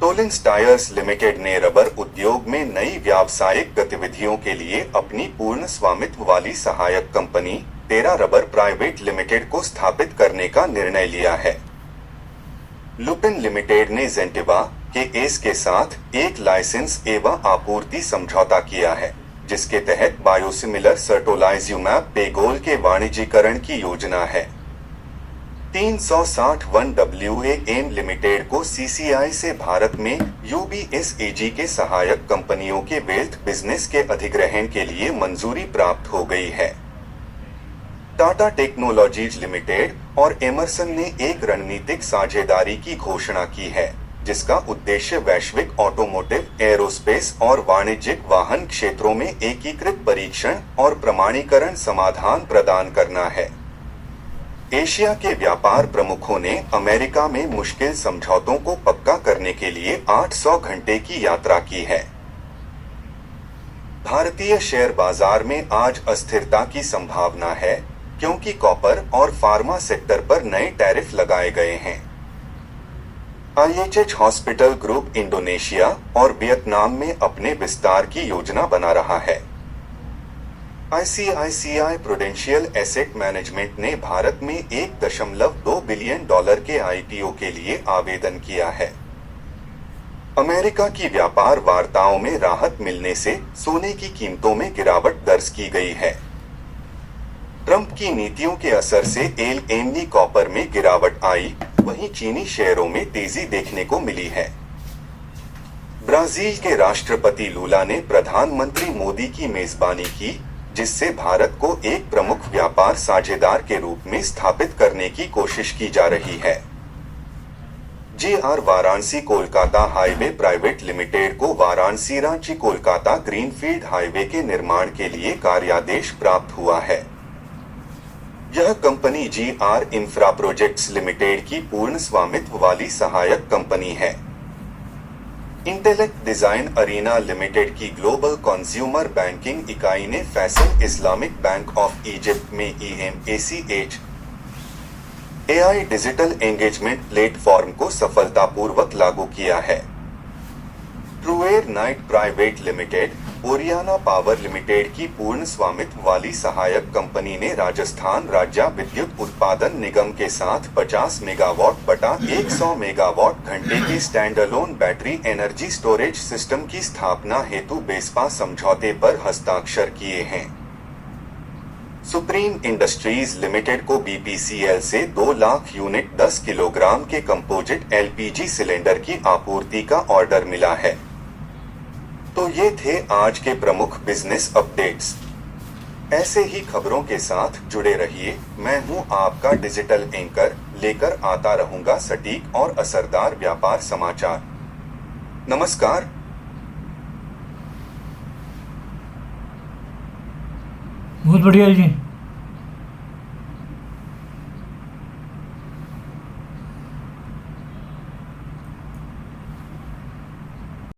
टोलिंस tyres limited ने rubber उद्योग में नई व्यावसायिक गतिविधियों के लिए अपनी पूर्ण स्वामित्व वाली सहायक कंपनी टेरा रबर प्राइवेट लिमिटेड को स्थापित करने का निर्णय लिया है। लुपिन लिमिटेड ने ज़ेंटिवा के एस के साथ एक लाइसेंस एवं आपूर्ति समझौता किया है, जिसके तहत बायोसिमिलर सर्टोलाइज्यूमैब पेगोल के वाणिज्यीकरण की योजना है। 361 WAM लिमिटेड को CCI से भारत में UBSAG के सहायक कंपनियों के वेल्थ बिजनेस के अधिग्रहण के लिए मंजूरी प्राप्त हो गई है। टाटा टेक्नोलॉजीज लिमिटेड और एमरसन ने एक रणनीतिक साझेदारी की घोषणा की है, जिसका उद्देश्य वैश्विक ऑटोमोटिव, एरोस्पेस और वाणिज्यिक वाहन क्षेत्रों में एकीकृत परीक्षण और प्रमाणीकरण समाधान प्रदान करना है। एशिया के व्यापार प्रमुखों ने अमेरिका में मुश्किल समझौतों को पक्का करने के लिए 800 घंटे की यात्रा की है। भारतीय शेयर बाजार में आज अस्थिरता की संभावना है, क्योंकि कॉपर और फार्मा सेक्टर पर नए टैरिफ लगाए गए हैं। IHH हॉस्पिटल ग्रुप इंडोनेशिया और वियतनाम में अपने विस्तार की योजना बना रहा है। ICICI प्रूडेंशियल एसेट मैनेजमेंट ने भारत में $1.2 बिलियन के IPO के लिए आवेदन किया है। अमेरिका की व्यापार वार्ताओं में राहत मिलने से सोने की कीमतों में गिरावट दर्ज की गई है। ट्रंप की नीतियों के असर से LME कॉपर में गिरावट आई, वहीं चीनी शेयरों में तेजी देखने को मिली है। ब्राजील के राष्ट्रपति लूला ने प्रधानमंत्री मोदी की मेजबानी की, जिससे भारत को एक प्रमुख व्यापार साझेदार के रूप में स्थापित करने की कोशिश की जा रही है। JR Varanasi Kolkata highway private limited को वाराणसी रांची कोलकाता ग्रीनफील्ड हाईवे के निर्माण के लिए कार्यादेश प्राप्त हुआ है। यह company JR infra projects limited की पूर्ण स्वामित्व वाली सहायक कंपनी है। इंटेलेक्ट डिजाइन अरीना लिमिटेड की ग्लोबल कंज्यूमर बैंकिंग इकाई ने Faisal Islamic Bank of Egypt में EMACH AI digital engagement platform को सफलतापूर्वक लागू किया है। TrueAir Knight private limited, Oriana Power limited की पूर्ण स्वामित्व वाली सहायक कंपनी ने राजस्थान राज्य विद्युत उत्पादन निगम के साथ 50 मेगावाट बटा 100 मेगावाट घंटे की standalone battery energy storage system की स्थापना हेतु बेस्पा समझौते पर हस्ताक्षर किए हैं। सुप्रीम इंडस्ट्रीज लिमिटेड को BPCL से 2 लाख यूनिट 10 किलोग्राम के कंपोजिट LPG सिलेंडर की आपूर्ति का ऑर्डर मिला है। तो ये थे आज के प्रमुख बिजनेस अपडेट्स। ऐसे ही खबरों के साथ जुड़े रहिए। मैं हूं आपका डिजिटल एंकर, लेकर आता रहूंगा सटीक और असरदार व्यापार समाचार। नमस्कार। बहुत बढ़िया जी।